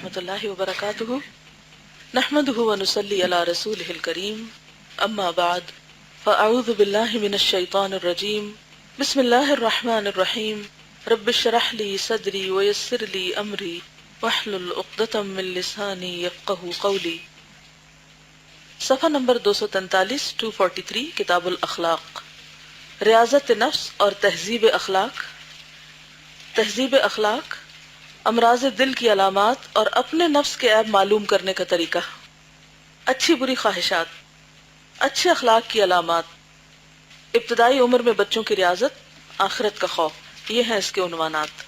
ورحمۃ اللہ وبرکاتہ نحمده ونصلی علی رسولہ الکریم اما بعد فاعوذ باللہ من الشیطان الرجیم بسم اللہ الرحمن الرحیم رب اشرح لی صدری ویسر لی امری واحلل عقدۃ من لسانی یفقهوا قولی۔ صفحہ نمبر 243 کتاب الاخلاق، ریاضت نفس اور تہذیب اخلاق۔ تہذیب اخلاق امراض دل کی علامات اور اپنے نفس کے عیب معلوم کرنے کا طریقہ، اچھی بری خواہشات، اچھے اخلاق کی علامات، ابتدائی عمر میں بچوں کی ریاضت، آخرت کا خوف، یہ ہیں اس کے عنوانات۔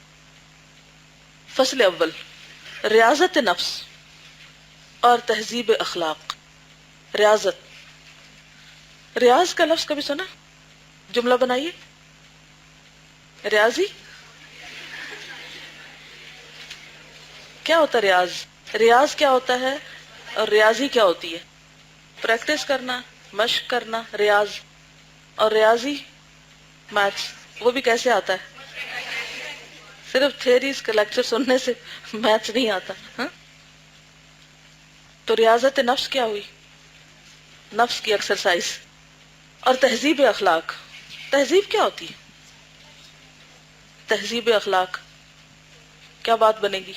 فصل اول، ریاضت نفس اور تہذیب اخلاق۔ ریاضت، ریاض کا لفظ کبھی سنا؟ جملہ بنائیے۔ ریاضی کیا ہوتا ہے؟ ریاض کیا ہوتا ہے اور ریاضی کیا ہوتی ہے؟ پریکٹس کرنا، مشق کرنا، ریاض۔ اور ریاضی میتھس، وہ بھی کیسے آتا ہے؟ صرف تھیریز کا لیکچر سننے سے میتھس نہیں آتا۔ ہاں؟ تو ریاضت نفس کیا ہوئی؟ نفس کی ایکسرسائز۔ اور تہذیب اخلاق، تہذیب کیا ہوتی ہے؟ تہذیب اخلاق کیا بات بنے گی؟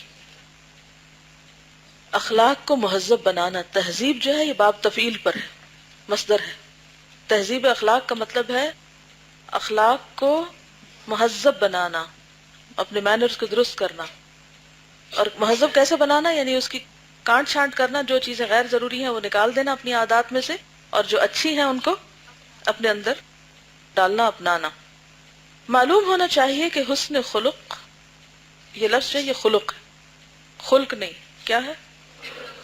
اخلاق کو مہذب بنانا۔ تہذیب جو ہے یہ باب تفعیل پر ہے، مصدر ہے۔ تہذیب اخلاق کا مطلب ہے اخلاق کو مہذب بنانا، اپنے مینرز کو درست کرنا۔ اور مہذب کیسے بنانا؟ یعنی اس کی کانٹ چھانٹ کرنا، جو چیزیں غیر ضروری ہیں وہ نکال دینا اپنی عادات میں سے، اور جو اچھی ہیں ان کو اپنے اندر ڈالنا، اپنانا۔ معلوم ہونا چاہیے کہ حسن خلق، یہ لفظ ہے، یہ خلق ہے، خلق نہیں۔ کیا ہے؟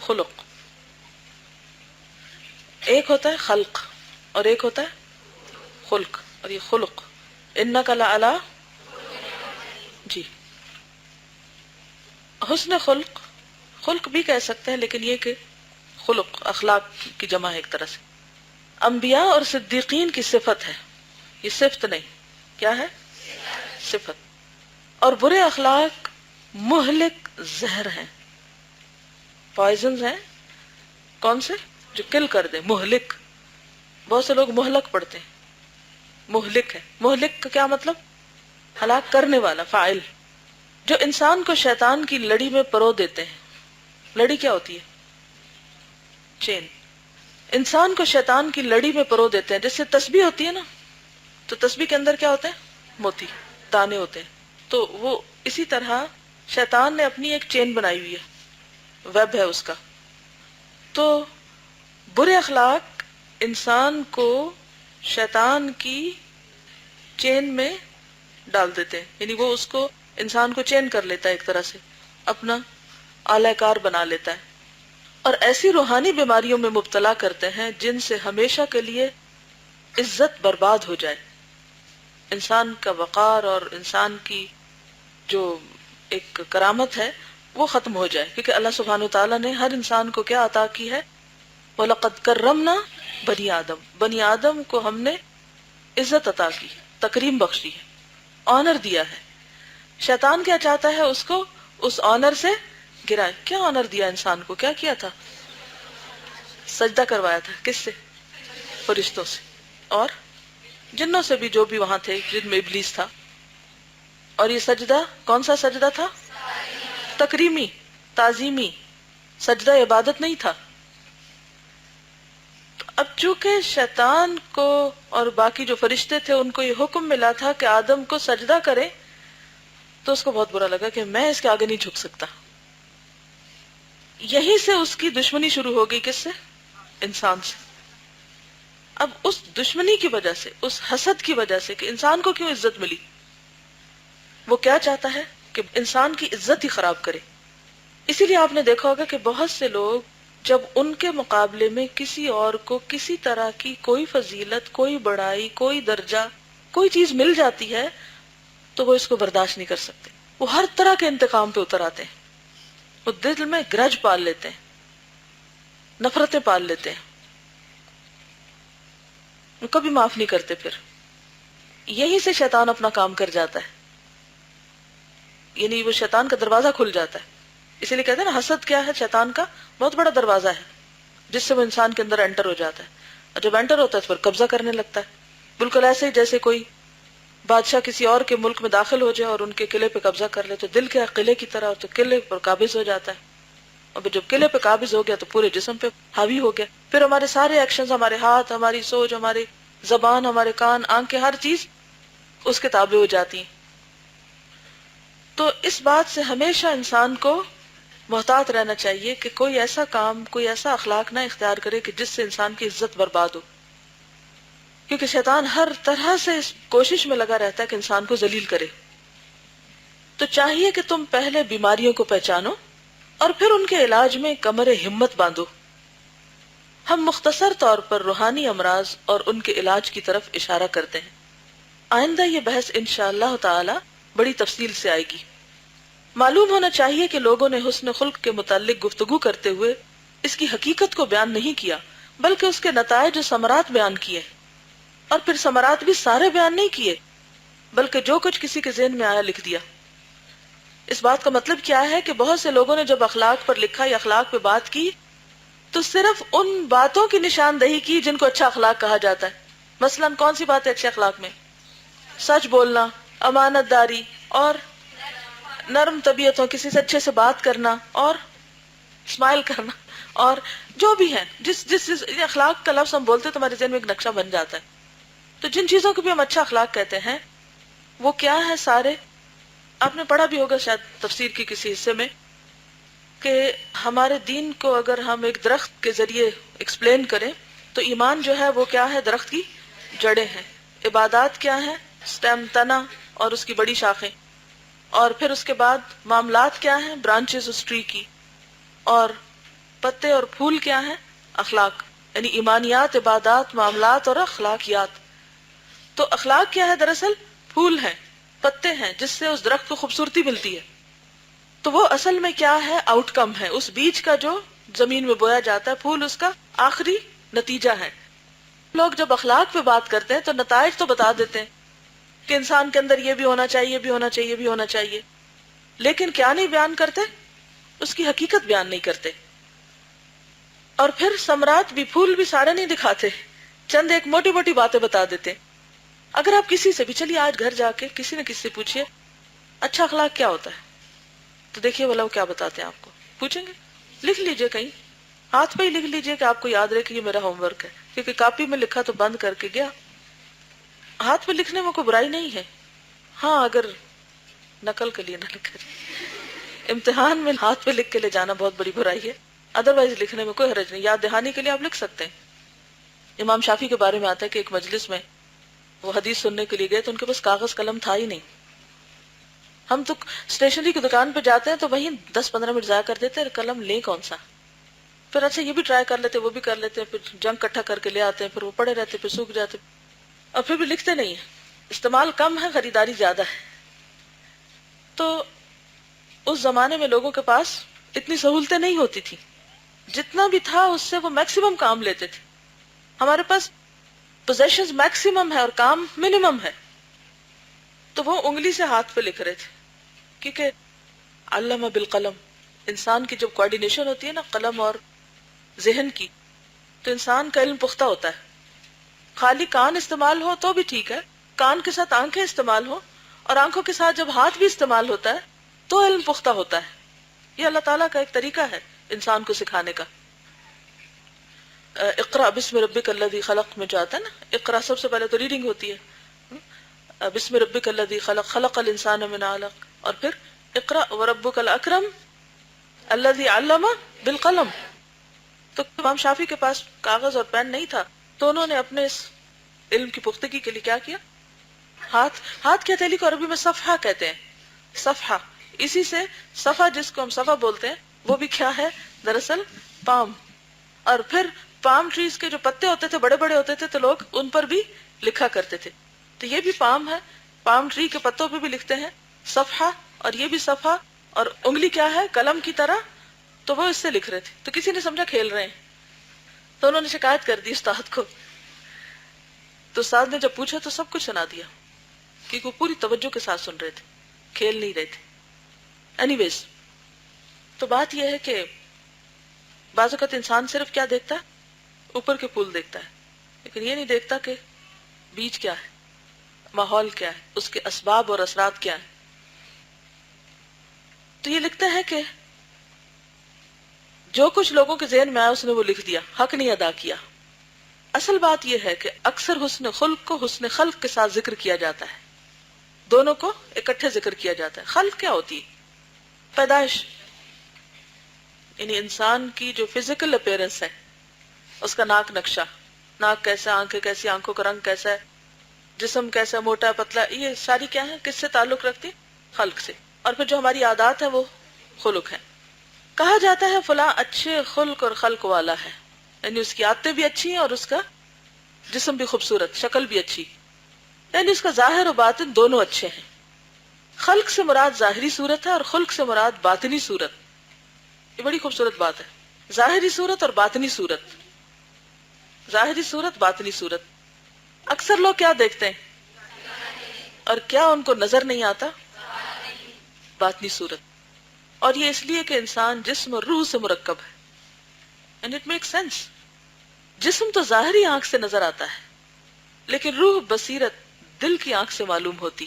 خلق۔ ایک ہوتا ہے خلق اور ایک ہوتا ہے خلق، اور یہ خلق۔ انک لعلی، جی۔ حسن خلق، خلق بھی کہہ سکتے ہیں، لیکن یہ کہ خلق اخلاق کی جمع ہے ایک طرح سے۔ انبیاء اور صدیقین کی صفت ہے، یہ صفت نہیں۔ کیا ہے؟ صفت۔ اور برے اخلاق مہلک زہر ہیں، پوائزنز ہیں۔ کون سے؟ جو کل کر دے، مہلک۔ بہت سے لوگ مہلک پڑھتے ہیں، مہلک ہے۔ مہلک کا کیا مطلب؟ ہلاک کرنے والا، فاعل۔ جو انسان کو شیطان کی لڑی میں پرو دیتے ہیں۔ لڑی کیا ہوتی ہے؟ چین۔ انسان کو شیطان کی لڑی میں پرو دیتے ہیں۔ جیسے تسبیح ہوتی ہے نا، تو تسبیح کے اندر کیا ہوتے ہیں؟ موتی، دانے ہوتے ہیں۔ تو وہ اسی طرح شیطان نے اپنی ایک چین بنائی ہوئی ہے، ویب ہے اس کا۔ تو برے اخلاق انسان کو شیطان کی چین میں ڈال دیتے ہیں، یعنی وہ اس کو، انسان کو چین کر لیتا ہے، ایک طرح سے اپنا آلہ کار بنا لیتا ہے، اور ایسی روحانی بیماریوں میں مبتلا کرتے ہیں جن سے ہمیشہ کے لیے عزت برباد ہو جائے، انسان کا وقار اور انسان کی جو ایک کرامت ہے وہ ختم ہو جائے۔ کیونکہ اللہ سبحانہ وتعالیٰ نے ہر انسان کو کیا عطا کی ہے؟ وَلَقَدْ كَرَّمْنَا بنی آدم، بنی آدم کو ہم نے عزت عطا کی، تکریم بخشی ہے، آنر دیا ہے۔ شیطان کیا چاہتا ہے؟ اس کو اس آنر سے گرائے۔ کیا آنر دیا انسان کو؟ کیا کیا تھا؟ سجدہ کروایا تھا۔ کس سے؟ فرشتوں سے اور جنوں سے بھی، جو بھی وہاں تھے، جن میں ابلیس تھا۔ اور یہ سجدہ کون سا سجدہ تھا؟ تکریمی، تعظیمی سجدہ، عبادت نہیں تھا۔ اب چونکہ شیطان کو اور باقی جو فرشتے تھے ان کو یہ حکم ملا تھا کہ آدم کو سجدہ کرے، تو اس کو بہت برا لگا کہ میں اس کے آگے نہیں جھک سکتا۔ یہیں سے اس کی دشمنی شروع ہو گئی۔ کس سے؟ انسان سے۔ اب اس دشمنی کی وجہ سے، اس حسد کی وجہ سے کہ انسان کو کیوں عزت ملی، وہ کیا چاہتا ہے کہ انسان کی عزت ہی خراب کرے۔ اسی لیے آپ نے دیکھا ہوگا کہ بہت سے لوگ جب ان کے مقابلے میں کسی اور کو کسی طرح کی کوئی فضیلت، کوئی بڑائی، کوئی درجہ، کوئی چیز مل جاتی ہے تو وہ اس کو برداشت نہیں کر سکتے۔ وہ ہر طرح کے انتقام پہ اتر آتے ہیں، وہ دل میں گرج پال لیتے ہیں، نفرتیں پال لیتے ہیں، وہ کبھی معاف نہیں کرتے۔ پھر یہیں سے شیطان اپنا کام کر جاتا ہے، یعنی وہ شیطان کا دروازہ کھل جاتا ہے اسی لیے کہتے ہیں نا حسد کیا ہے؟ شیطان کا بہت بڑا دروازہ ہے جس سے وہ انسان کے اندر انٹر ہو جاتا ہے، اور جب انٹر ہوتا ہے تو پھر قبضہ کرنے لگتا ہے. بالکل ایسے ہی جیسے کوئی بادشاہ کسی اور کے ملک میں داخل ہو جائے اور ان کے قلعے پہ قبضہ کر لے، تو دل کیا قلعے کی طرح، تو قلعے پر قابض ہو جاتا ہے، اور جب قلعے پہ قابض ہو گیا تو پورے جسم پہ حاوی ہو گیا. پھر ہمارے سارے ایکشنز، ہمارے ہاتھ، ہماری سوچ، ہماری زبان، ہمارے کان، آنکھیں، ہر چیز اس کے تابع ہو جاتی ہیں. تو اس بات سے ہمیشہ انسان کو محتاط رہنا چاہیے کہ کوئی ایسا کام، کوئی ایسا اخلاق نہ اختیار کرے کہ جس سے انسان کی عزت برباد ہو، کیونکہ شیطان ہر طرح سے اس کوشش میں لگا رہتا ہے کہ انسان کو ذلیل کرے. تو چاہیے کہ تم پہلے بیماریوں کو پہچانو اور پھر ان کے علاج میں کمر ہمت باندھو. ہم مختصر طور پر روحانی امراض اور ان کے علاج کی طرف اشارہ کرتے ہیں. آئندہ یہ بحث انشاءاللہ تعالی بڑی تفصیل سے آئے گی. معلوم ہونا چاہیے کہ لوگوں نے حسن خلق کے متعلق گفتگو کرتے ہوئے اس کی حقیقت کو بیان نہیں کیا، بلکہ اس کے نتائج و ثمرات بیان کیے، اور پھر ثمرات بھی سارے بیان نہیں کیے بلکہ جو کچھ کسی کے ذہن میں آیا لکھ دیا. اس بات کا مطلب کیا ہے کہ بہت سے لوگوں نے جب اخلاق پر لکھا یا اخلاق پہ بات کی تو صرف ان باتوں کی نشاندہی کی جن کو اچھا اخلاق کہا جاتا ہے. مثلاً کون سی بات ہے اچھے اخلاق میں؟ سچ بولنا، امانت داری، اور نرم طبیعت ہو، کسی سے اچھے سے بات کرنا، اور اسمائل کرنا، اور جو بھی ہے جس یہ اخلاق کا لفظ ہم بولتے تو ہمارے ذہن میں ایک نقشہ بن جاتا ہے. تو جن چیزوں کو بھی ہم اچھا اخلاق کہتے ہیں وہ کیا ہے؟ سارے آپ نے پڑھا بھی ہوگا شاید تفسیر کی کسی حصے میں کہ ہمارے دین کو اگر ہم ایک درخت کے ذریعے ایکسپلین کریں تو ایمان جو ہے وہ کیا ہے؟ درخت کی جڑیں ہیں. عبادات کیا ہے؟ سٹیم، تنا اور اس کی بڑی شاخیں. اور پھر اس کے بعد معاملات کیا ہیں؟ برانچز اس ٹری کی. اور پتے اور پھول کیا ہیں؟ اخلاق. یعنی ایمانیات، عبادات، معاملات اور اخلاقیات. تو اخلاق کیا ہے؟ دراصل پھول ہیں، پتے ہیں، جس سے اس درخت کو خوبصورتی ملتی ہے. تو وہ اصل میں کیا ہے؟ آؤٹ کم ہے اس بیج کا جو زمین میں بویا جاتا ہے. پھول اس کا آخری نتیجہ ہے. لوگ جب اخلاق پہ بات کرتے ہیں تو نتائج تو بتا دیتے ہیں کہ انسان کے اندر یہ بھی ہونا چاہیے، یہ بھی ہونا چاہیے، یہ بھی ہونا چاہیے، لیکن کیا نہیں بیان کرتے؟ اس کی حقیقت بیان نہیں کرتے. اور پھر ثمرات بھی، پھول بھی سارے نہیں دکھاتے، چند ایک موٹی موٹی باتیں بتا دیتے. اگر آپ کسی سے بھی، چلیے آج گھر جا کے کسی نہ کسی سے پوچھئے اچھا اخلاق کیا ہوتا ہے، تو دیکھیے وہ کیا بتاتے ہیں آپ کو. پوچھیں گے؟ لکھ لیجئے، کہیں ہاتھ پہ ہی لکھ لیجئے کہ آپ کو یاد رہے کہ یہ میرا ہوم ورک ہے، کیونکہ کاپی میں لکھا تو بند کر کے گیا. ہاتھ پہ لکھنے میں کوئی برائی نہیں ہے، ہاں اگر نقل کے لیے نہ لکھے. امتحان میں ہاتھ پہ لکھ کے لے جانا بہت بڑی برائی ہے، ادروائز لکھنے میں کوئی حرج نہیں. یاد دہانی کے لیے آپ لکھ سکتے ہیں. امام شافعی کے بارے میں آتا ہے کہ ایک مجلس میں وہ حدیث سننے کے لیے گئے تو ان کے پاس کاغذ قلم تھا ہی نہیں. ہم تو اسٹیشنری کی دکان پہ جاتے ہیں تو وہیں 10-15 منٹ ضائع کر دیتے ہیں، قلم لیں کون سا. پھر اچھا یہ بھی ٹرائی کر لیتے، وہ بھی کر لیتے ہیں، پھر جنگ کٹھا کر کے لے آتے ہیں، پھر وہ پڑے رہتے، پھر سوکھ جاتے، اور پھر بھی لکھتے نہیں ہیں. استعمال کم ہے، خریداری زیادہ ہے. تو اس زمانے میں لوگوں کے پاس اتنی سہولتیں نہیں ہوتی تھی، جتنا بھی تھا اس سے وہ میکسیمم کام لیتے تھے. ہمارے پاس پوزیشنز میکسیمم ہے اور کام منیمم ہے، تو وہ انگلی سے ہاتھ پہ لکھ رہے تھے. کیونکہ علم بالقلم، انسان کی جب کوارڈینیشن ہوتی ہے نا قلم اور ذہن کی، تو انسان کا علم پختہ ہوتا ہے. خالی کان استعمال ہو تو بھی ٹھیک ہے، کان کے ساتھ آنکھیں استعمال ہو، اور آنکھوں کے ساتھ جب ہاتھ بھی استعمال ہوتا ہے تو علم پختہ ہوتا ہے. یہ اللہ تعالیٰ کا ایک طریقہ ہے انسان کو سکھانے کا. اقرأ بسم ربک الذی خلق میں جو آتا ہے نا، اقرأ سب سے پہلے تو ریڈنگ ہوتی ہے، بسم ربک الذی خلق، خلق الانسان من علق، اور پھر اقرأ وربک الاکرم الذی علم بالقلم. تو امام شافعی کے پاس کاغذ اور پین نہیں تھا، تو انہوں نے اپنے اس علم کی پختگی کے لیے کیا کیا؟ ہاتھ کی ہتھیلی کو عربی میں صفحہ کہتے ہیں، صفحہ. اسی سے صفحہ جس کو ہم صفحہ بولتے ہیں وہ بھی کیا ہے؟ دراصل پام. اور پھر پام ٹریز کے جو پتے ہوتے تھے بڑے بڑے ہوتے تھے تو لوگ ان پر بھی لکھا کرتے تھے. تو یہ بھی پام ہے، پام ٹری کے پتوں پہ بھی لکھتے ہیں صفحہ، اور یہ بھی صفحہ. اور انگلی کیا ہے؟ قلم کی طرح. تو وہ اس سے لکھ رہے تھے، تو کسی نے سمجھا کھیل رہے ہیں، تو انہوں نے شکایت کر دی استاد کو. تو استاد نے جب پوچھا تو سب کچھ سنا دیا، کیونکہ وہ پوری توجہ کے ساتھ سن رہے تھے، کھیل نہیں رہے تھے. اینی ویز، تو بات یہ ہے کہ بعض اوقات انسان صرف کیا دیکھتا ہے؟ اوپر کے پھول دیکھتا ہے، لیکن یہ نہیں دیکھتا کہ بیج کیا ہے، ماحول کیا ہے، اس کے اسباب اور اثرات کیا ہیں۔ تو یہ لکھتا ہے کہ جو کچھ لوگوں کے ذہن میں آیا اس نے وہ لکھ دیا، حق نہیں ادا کیا۔ اصل بات یہ ہے کہ اکثر حسن خلق کو حسن خلق کے ساتھ ذکر کیا جاتا ہے، دونوں کو اکٹھے ذکر کیا جاتا ہے۔ خلق کیا ہوتی ہے؟ پیدائش، یعنی انسان کی جو فزیکل اپیرنس ہے، اس کا ناک نقشہ، ناک کیسا، آنکھیں کیسی، آنکھوں کا رنگ کیسا ہے، جسم کیسا، موٹا پتلا، یہ ساری کیا ہے، کس سے تعلق رکھتی؟ خلق سے۔ اور پھر جو ہماری عادات ہے وہ خلق ہے۔ کہا جاتا ہے فلاں اچھے خلق اور خلق والا ہے، یعنی اس کی عادتیں بھی اچھی ہیں اور اس کا جسم بھی خوبصورت، شکل بھی اچھی، یعنی اس کا ظاہر و باطن دونوں اچھے ہیں۔ خلق سے مراد ظاہری صورت ہے اور خلق سے مراد باطنی صورت۔ یہ بڑی خوبصورت بات ہے، ظاہری صورت اور باطنی صورت۔ ظاہری صورت، باطنی صورت۔ اکثر لوگ کیا دیکھتے ہیں اور کیا ان کو نظر نہیں آتا؟ باطنی صورت۔ اور یہ اس لیے کہ انسان جسم اور روح سے مرکب ہے، and it makes sense۔ جسم تو ظاہری آنکھ سے نظر آتا ہے، لیکن روح، بصیرت دل کی آنکھ سے معلوم ہوتی۔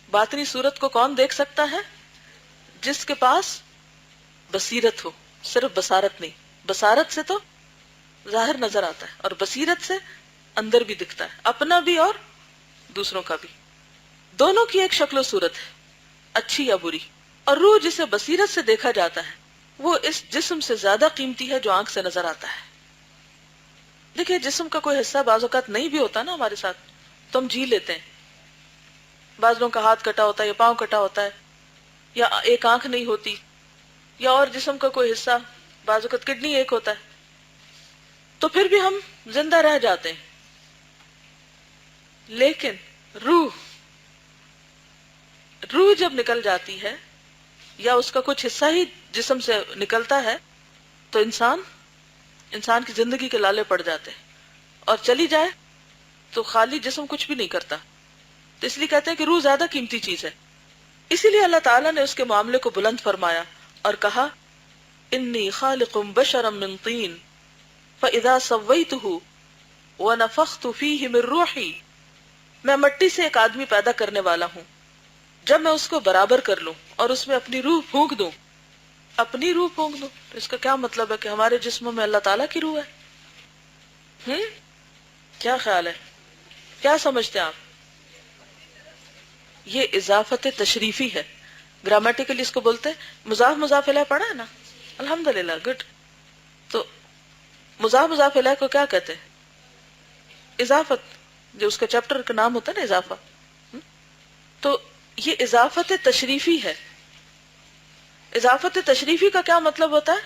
باطنی صورت کو کون دیکھ سکتا ہے؟ جس کے پاس بصیرت ہو، صرف بصارت نہیں، بصارت سے تو ظاہر نظر آتا ہے اور بصیرت سے اندر بھی دکھتا ہے، اپنا بھی اور دوسروں کا بھی۔ دونوں کی ایک شکل و صورت ہے، اچھی یا بری۔ اور روح جسے بصیرت سے دیکھا جاتا ہے وہ اس جسم سے زیادہ قیمتی ہے جو آنکھ سے نظر آتا ہے۔ دیکھیں جسم کا کوئی حصہ بعض اوقات نہیں بھی ہوتا نا ہمارے ساتھ، تو ہم جی لیتے ہیں۔ بعض لوگوں کا ہاتھ کٹا ہوتا ہے یا پاؤں کٹا ہوتا ہے یا ایک آنکھ نہیں ہوتی، یا اور جسم کا کوئی حصہ، بعض اوقات کڈنی ایک ہوتا ہے، تو پھر بھی ہم زندہ رہ جاتے ہیں۔ لیکن روح جب نکل جاتی ہے یا اس کا کچھ حصہ ہی جسم سے نکلتا ہے تو انسان کی زندگی کے لالے پڑ جاتے ہیں، اور چلی جائے تو خالی جسم کچھ بھی نہیں کرتا۔ تو اس لیے کہتے ہیں کہ روح زیادہ قیمتی چیز ہے۔ اسی لیے اللہ تعالیٰ نے اس کے معاملے کو بلند فرمایا اور کہا انی خالق بشرا من طین فاذا سویتہ ونفخت فیہ من روحی، میں مٹی سے ایک آدمی پیدا کرنے والا ہوں، جب میں اس کو برابر کر لوں اور اس میں اپنی روح پھونک دوں۔ اپنی روح پھونک دوں، تو اس کا کیا مطلب ہے کہ ہمارے جسموں میں اللہ تعالیٰ کی روح ہے؟ کیا خیال ہے، کیا سمجھتے ہیں آپ؟ یہ اضافت تشریفی ہے، گرامیٹیکلی اس کو بولتے ہیں مضاف مضاف الیہ، پڑھا ہے نا؟ الحمدللہ، گڈ۔ تو مضاف مضاف الیہ کو کیا کہتے ہیں؟ اضافت، جو اس کا چیپٹر کا نام ہوتا ہے نا، اضافہ۔ تو یہ اضافت تشریفی ہے۔ اضافت تشریفی کا کیا مطلب ہوتا ہے؟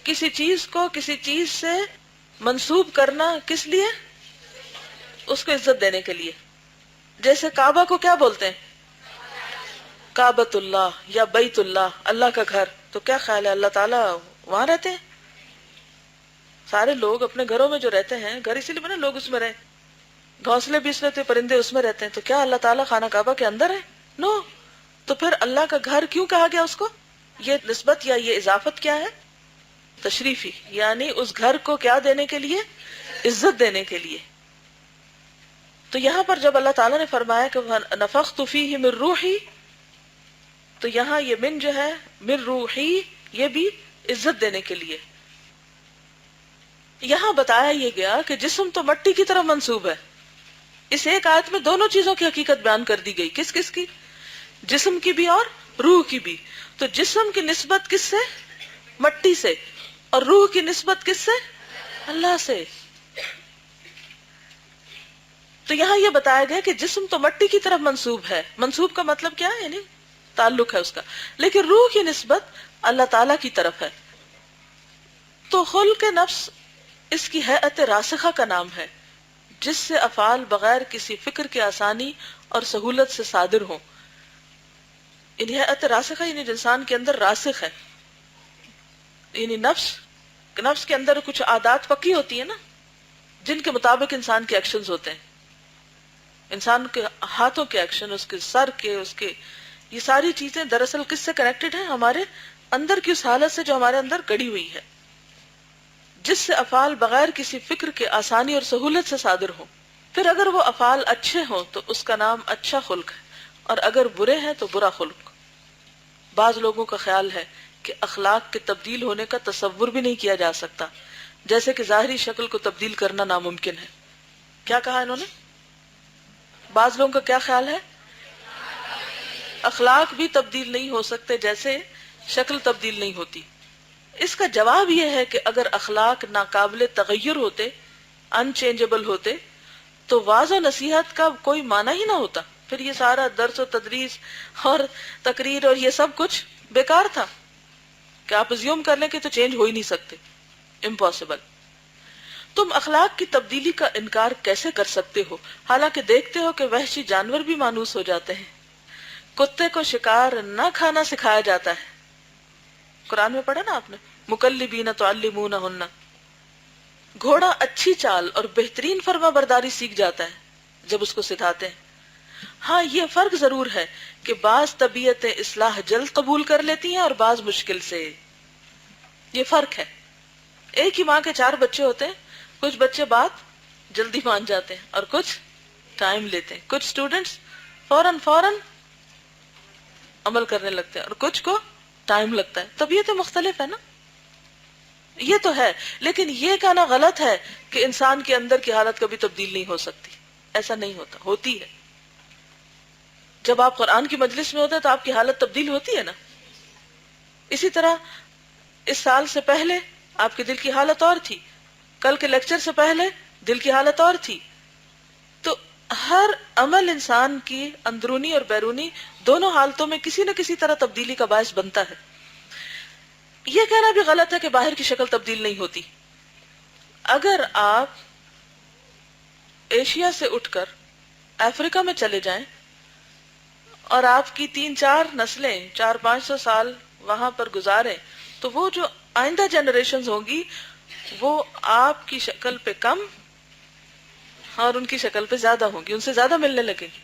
کسی چیز کو کسی چیز سے منسوب کرنا، کس لیے؟ اس کو عزت دینے کے لیے۔ جیسے کعبہ کو کیا بولتے ہیں؟ کعبۃ اللہ یا بیت اللہ، اللہ کا گھر۔ تو کیا خیال ہے اللہ تعالیٰ وہاں رہتے ہیں؟ سارے لوگ اپنے گھروں میں جو رہتے ہیں، گھر اسی لیے بنا لوگ اس میں رہے، گھونسلے بھی اس میں، پرندے اس میں رہتے ہیں، تو کیا اللہ تعالیٰ خانہ کعبہ کے اندر ہے؟ نو۔ تو پھر اللہ کا گھر کیوں کہا گیا اس کو؟ یہ نسبت یا یہ اضافت کیا ہے؟ تشریفی، یعنی اس گھر کو کیا دینے کے لیے؟ عزت دینے کے لیے۔ تو یہاں پر جب اللہ تعالیٰ نے فرمایا کہ نفخت فیہ من روحی، تو یہاں یہ من جو ہے، من روحی، یہ بھی عزت دینے کے لیے۔ یہاں بتایا یہ گیا کہ جسم تو مٹی کی طرف منسوب ہے۔ اس ایک آیت میں دونوں چیزوں کی حقیقت بیان کر دی گئی، کس کس کی؟ جسم کی بھی اور روح کی بھی۔ تو جسم کی نسبت کس سے؟ مٹی سے، اور روح کی نسبت کس سے؟ اللہ سے۔ تو یہاں یہ بتایا گیا کہ جسم تو مٹی کی طرف منسوب ہے، منسوب کا مطلب کیا ہے؟ یعنی تعلق ہے اس کا، لیکن روح کی نسبت اللہ تعالی کی طرف ہے۔ تو خلق نفس اس کی ہیئت راسخہ کا نام ہے، جس سے افعال بغیر کسی فکر کے آسانی اور سہولت سے صادر ہوں۔ ان ہیئت راسخہ یعنی انسان کے اندر راسخ ہے، یعنی نفس کے اندر کچھ عادات پکی ہوتی ہیں نا، جن کے مطابق انسان کے ایکشنز ہوتے ہیں، انسان کے ہاتھوں کے ایکشن، اس کے سر کے، اس کے یہ ساری چیزیں دراصل کس سے کنیکٹڈ ہیں؟ ہمارے اندر کی اس حالت سے جو ہمارے اندر گڑی ہوئی ہے، جس سے افعال بغیر کسی فکر کے آسانی اور سہولت سے صادر ہوں۔ پھر اگر وہ افعال اچھے ہوں تو اس کا نام اچھا خلق ہے، اور اگر برے ہیں تو برا خلق۔ بعض لوگوں کا خیال ہے کہ اخلاق کے تبدیل ہونے کا تصور بھی نہیں کیا جا سکتا، جیسے کہ ظاہری شکل کو تبدیل کرنا ناممکن ہے۔ کیا کہا انہوں نے؟ بعض لوگوں کا کیا خیال ہے؟ اخلاق بھی تبدیل نہیں ہو سکتے جیسے شکل تبدیل نہیں ہوتی۔ اس کا جواب یہ ہے کہ اگر اخلاق ناقابل تغیر ہوتے، ان چینجبل ہوتے، تو وعظ و نصیحت کا کوئی معنی ہی نہ ہوتا، پھر یہ سارا درس و تدریس اور تقریر اور یہ سب کچھ بیکار تھا، کہ آپ ازیوم کر لیں کہ تو چینج ہو ہی نہیں سکتے، امپاسبل۔ تم اخلاق کی تبدیلی کا انکار کیسے کر سکتے ہو، حالانکہ دیکھتے ہو کہ وحشی جانور بھی مانوس ہو جاتے ہیں، کتے کو شکار نہ کھانا سکھایا جاتا ہے۔ قرآن میں پڑھا نا آپ نے، مکلبین تعلمونہن، گھوڑا اچھی چال اور بہترین فرما برداری سیکھ جاتا ہے جب اس کو سکھاتے ہیں۔ ہاں یہ فرق ضرور ہے کہ بعض طبیعتیں اصلاح جلد قبول کر لیتی ہیں اور بعض مشکل سے، یہ فرق ہے۔ ایک ہی ماں کے 4 بچے ہوتے ہیں، کچھ بچے بات جلدی مان جاتے ہیں اور کچھ ٹائم لیتے ہیں، کچھ سٹوڈنٹس فوراً عمل کرنے لگتے ہیں اور کچھ کو ٹائم لگتا ہے۔ طبیعتیں مختلف ہے نا، یہ تو ہے، لیکن یہ کہنا غلط ہے کہ انسان کے اندر کی حالت کبھی تبدیل نہیں ہو سکتی۔ ایسا نہیں ہوتا، ہوتی ہے۔ جب آپ قرآن کی مجلس میں ہوتے ہیں تو آپ کی حالت تبدیل ہوتی ہے نا۔ اسی طرح اس سال سے پہلے آپ کے دل کی حالت اور تھی، کل کے لیکچر سے پہلے دل کی حالت اور تھی۔ تو ہر عمل انسان کی اندرونی اور بیرونی دونوں حالتوں میں کسی نہ کسی طرح تبدیلی کا باعث بنتا ہے۔ یہ کہنا بھی غلط ہے کہ باہر کی شکل تبدیل نہیں ہوتی۔ اگر آپ ایشیا سے اٹھ کر افریقہ میں چلے جائیں اور آپ کی 3-4 نسلیں 400-500 سال وہاں پر گزاریں، تو وہ جو آئندہ جنریشنز ہوں گی وہ آپ کی شکل پہ کم اور ان کی شکل پہ زیادہ ہوں گی، ان سے زیادہ ملنے لگے گی۔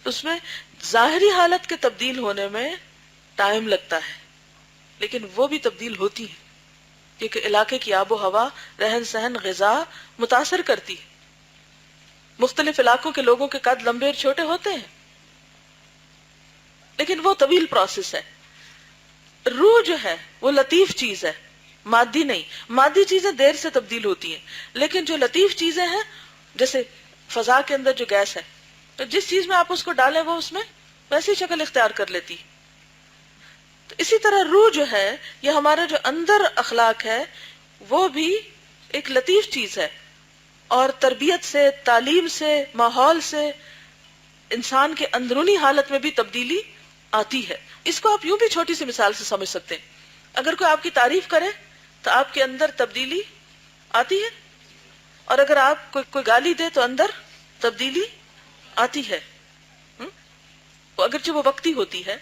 اس میں ظاہری حالت کے تبدیل ہونے میں ٹائم لگتا ہے، لیکن وہ بھی تبدیل ہوتی ہے کیونکہ علاقے کی آب و ہوا، رہن سہن، غذا متاثر کرتی ہے۔ مختلف علاقوں کے لوگوں کے قد لمبے اور چھوٹے ہوتے ہیں، لیکن وہ طویل پروسیس ہے۔ روح جو ہے وہ لطیف چیز ہے، مادی نہیں۔ مادی چیزیں دیر سے تبدیل ہوتی ہیں، لیکن جو لطیف چیزیں ہیں، جیسے فضا کے اندر جو گیس ہے، تو جس چیز میں آپ اس کو ڈالیں وہ اس میں ویسی شکل اختیار کر لیتی۔ تو اسی طرح روح جو ہے، یہ ہمارا جو اندر اخلاق ہے، وہ بھی ایک لطیف چیز ہے، اور تربیت سے، تعلیم سے، ماحول سے انسان کے اندرونی حالت میں بھی تبدیلی آتی ہے۔ اس کو آپ یوں بھی چھوٹی سی مثال سے سمجھ سکتے ہیں۔ اگر کوئی آپ کی تعریف کرے تو آپ کے اندر تبدیلی آتی ہے، اور اگر آپ کوئی گالی دے تو اندر تبدیلی آتی ہے۔ اگرچہ وہ وقتی ہوتی ہے،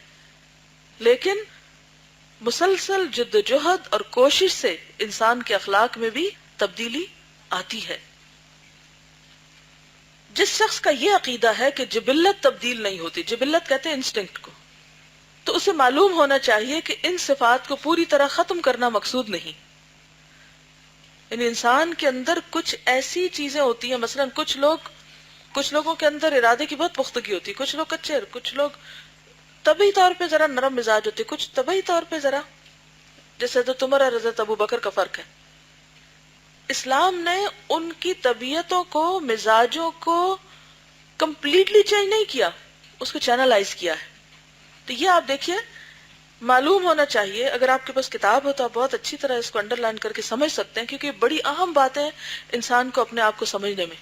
لیکن مسلسل جد و جہد اور کوشش سے انسان کے اخلاق میں بھی تبدیلی آتی ہے۔ جس شخص کا یہ عقیدہ ہے کہ جبلت تبدیل نہیں ہوتی، جبلت کہتے ہیں انسٹنکٹ کو، تو اسے معلوم ہونا چاہیے کہ ان صفات کو پوری طرح ختم کرنا مقصود نہیں۔ یعنی انسان کے اندر کچھ ایسی چیزیں ہوتی ہیں، مثلا کچھ لوگوں کے اندر ارادے کی بہت پختگی ہوتی ہے، کچھ لوگ کچے، کچھ لوگ طبعی طور پہ ذرا نرم مزاج ہوتے، کچھ طبعی طور پہ ذرا، جیسے حضرت عمر اور حضرت ابو بکر کا فرق ہے۔ اسلام نے ان کی طبیعتوں کو، مزاجوں کو کمپلیٹلی چینج نہیں کیا، اس کو چینلائز کیا ہے۔ تو یہ آپ دیکھیے، معلوم ہونا چاہیے، اگر آپ کے پاس کتاب ہو تو آپ بہت اچھی طرح اس کو انڈر لائن کر کے سمجھ سکتے ہیں، کیونکہ یہ بڑی اہم بات ہے انسان کو اپنے آپ کو سمجھنے میں،